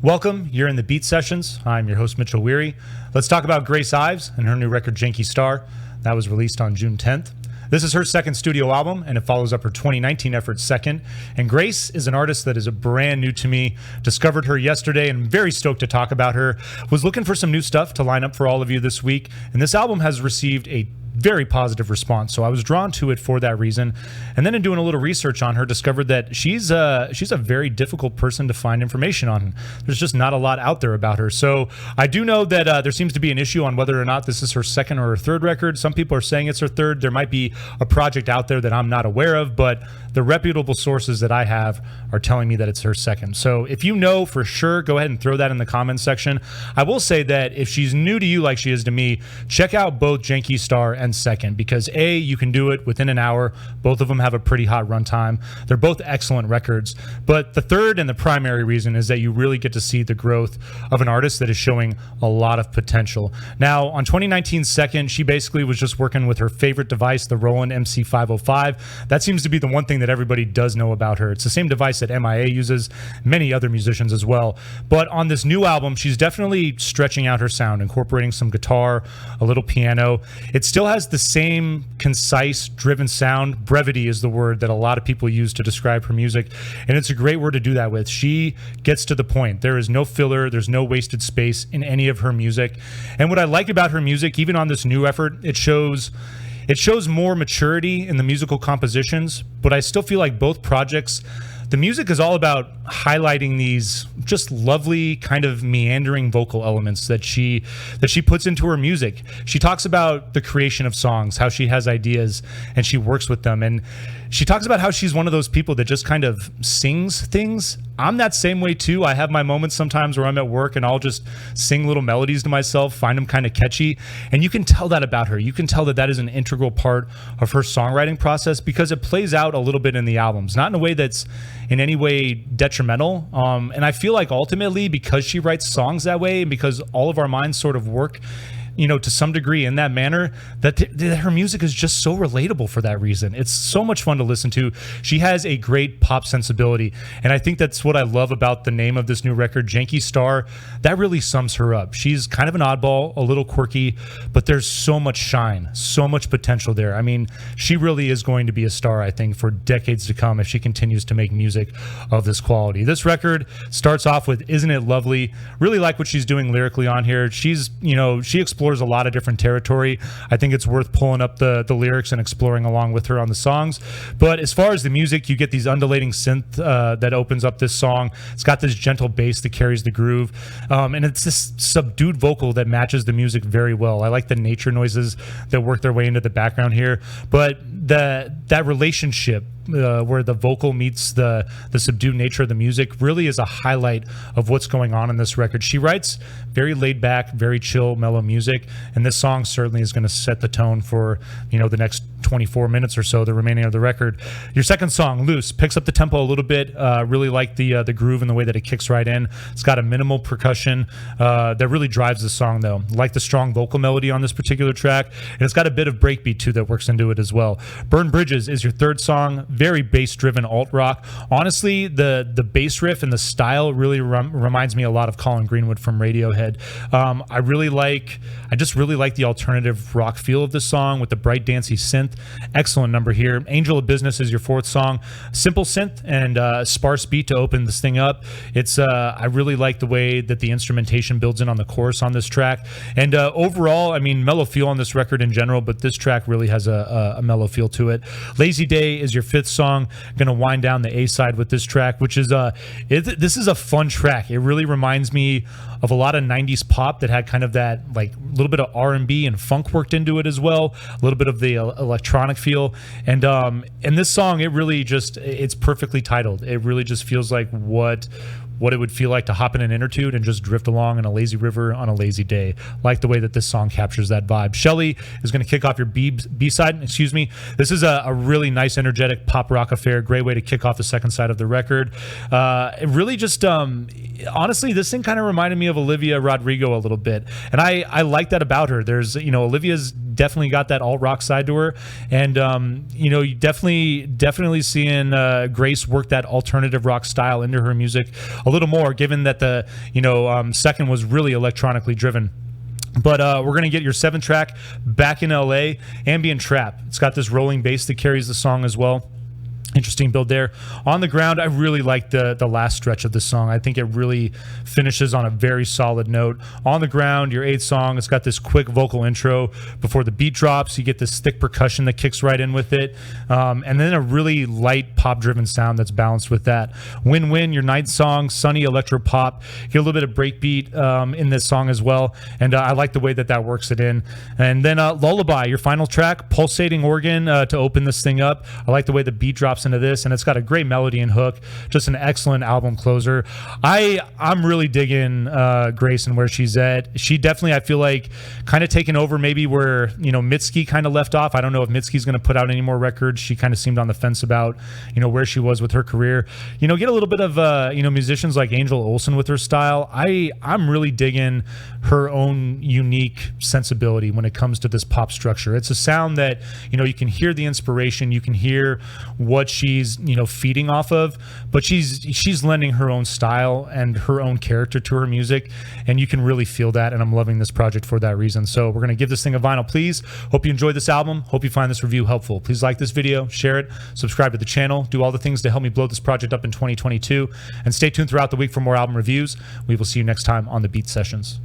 Welcome, you're in the Beat Sessions. I'm your host, Mitchell Weary. Let's talk about Grace Ives and her new record, Janky Star. That was released on June 10th. This is her second studio album, and it follows up her 2019 effort Second. And Grace is an artist that is brand new to me. Discovered her yesterday and very stoked to talk about her. Was looking for some new stuff to line up for all of you this week. And this album has received a very positive response, so I was drawn to it for that reason. And then in doing a little research on her, discovered that she's a very difficult person to find information on. There's just not a lot out there about her. So I do know that there seems to be an issue on whether or not this is her second or her third record. Some people are saying it's her third. There might be a project out there that I'm not aware of, but the reputable sources that I have are telling me that it's her second. So if you know for sure, go ahead and throw that in the comments section. I will say that if she's new to you like she is to me, check out both Janky Star and Second, because A, you can do it within an hour. Both of them have a pretty hot runtime. They're both excellent records. But the third and the primary reason is that you really get to see the growth of an artist that is showing a lot of potential. Now, on 2019's Second, she basically was just working with her favorite device, the Roland MC505. That seems to be the one thing that everybody does know about her. It's the same device that MIA uses, many other musicians as well. But on this new album, she's definitely stretching out her sound, incorporating some guitar, a little piano. It still has the same concise, driven sound. Brevity is the word that a lot of people use to describe her music, and it's a great word to do that with. She gets to the point. There is no filler, there's no wasted space in any of her music. And what I like about her music, even on this new effort, it shows more maturity in the musical compositions, but I still feel like both projects, the music is all about highlighting these just lovely kind of meandering vocal elements that she puts into her music. She talks about the creation of songs, how she has ideas and she works with them. And she talks about how she's one of those people that just kind of sings things. I'm that same way too. I have my moments sometimes where I'm at work and I'll just sing little melodies to myself, find them kind of catchy. And you can tell that about her. You can tell that is an integral part of her songwriting process because it plays out a little bit in the albums, not in a way that's in any way detrimental. And I feel like ultimately because she writes songs that way and because all of our minds sort of work to some degree in that manner, that her music is just so relatable for that reason. It's so much fun to listen to. She has a great pop sensibility, and I think that's what I love about the name of this new record, Janky Star. That really sums her up. She's kind of an oddball, a little quirky, but there's so much shine, so much potential there. I mean, she really is going to be a star, I think, for decades to come if she continues to make music of this quality. This record starts off with Isn't It Lovely? Really like what she's doing lyrically on here. She explores a lot of different territory. I think it's worth pulling up the lyrics and exploring along with her on the songs. But as far as the music, you get these undulating synth that opens up this song. It's got this gentle bass that carries the groove. And it's this subdued vocal that matches the music very well. I like the nature noises that work their way into the background here. But that relationship where the vocal meets the subdued nature of the music really is a highlight of what's going on in this record. She writes very laid back, very chill, mellow music, and this song certainly is going to set the tone for the next 24 minutes or so, the remaining of the record. Your second song, Loose, picks up the tempo a little bit. Really like the groove and the way that it kicks right in. It's got a minimal percussion that really drives the song, though. Like the strong vocal melody on this particular track, and it's got a bit of breakbeat too that works into it as well. Burn Bridges is your third song. Very bass-driven alt rock. Honestly, the bass riff and the style really reminds me a lot of Colin Greenwood from Radiohead. I just really like the alternative rock feel of this song with the bright, dancey synth. Excellent number here. Angel of Business is your fourth song. Simple synth and sparse beat to open this thing up. It's I really like the way that the instrumentation builds in on the chorus on this track. And overall, I mean, mellow feel on this record in general, but this track really has a mellow feel to it. Lazy Day is your fifth song. Going to wind down the A side with this track, which is this is a fun track. It really reminds me of a lot of 90s pop that had kind of that like little bit of R&B and funk worked into it as well, a little bit of the electronic feel. And this song, it's perfectly titled. It really just feels like what it would feel like to hop in an inner tube and just drift along in a lazy river on a lazy day. Like the way that this song captures that vibe. Shelly is going to kick off your B-side. This is a really nice, energetic pop rock affair. Great way to kick off the second side of the record. It really just, honestly, this thing kind of reminded me of Olivia Rodrigo a little bit. And I like that about her. There's, Olivia's definitely got that alt rock side to her, and you know, you definitely seeing Grace work that alternative rock style into her music a little more, given that the second was really electronically driven. But we're going to get your 7th track, Back in LA, Ambient Trap. It's got this rolling bass that carries the song as well. Interesting build there. On the Ground, I really like the last stretch of this song. I think it really finishes on a very solid note. On the Ground, your 8th song, it's got this quick vocal intro before the beat drops. You get this thick percussion that kicks right in with it. And then a really light pop-driven sound that's balanced with that. Win-Win, your 9th song, sunny electro pop. You get a little bit of breakbeat in this song as well. And I like the way that works it in. And then Lullaby, your final track, pulsating organ to open this thing up. I like the way the beat drops into this, and it's got a great melody and hook. Just an excellent album closer. I'm really digging Grace and where she's at. She definitely, I feel like, kind of taken over maybe where Mitski kind of left off. I don't know if Mitski's going to put out any more records. She kind of seemed on the fence about where she was with her career. Get a little bit of musicians like Angel Olsen with her style. I'm really digging her own unique sensibility when it comes to this pop structure. It's a sound that you can hear the inspiration, you can hear what she's feeding off of, but she's lending her own style and her own character to her music, and you can really feel that, and I'm loving this project for that reason. So we're going to give this thing a vinyl, please. Hope you enjoyed this album. Hope you find this review helpful. Please like this video, share it, subscribe to the channel, do all the things to help me blow this project up in 2022, and stay tuned throughout the week for more album reviews. We will see you next time on the Beat Sessions.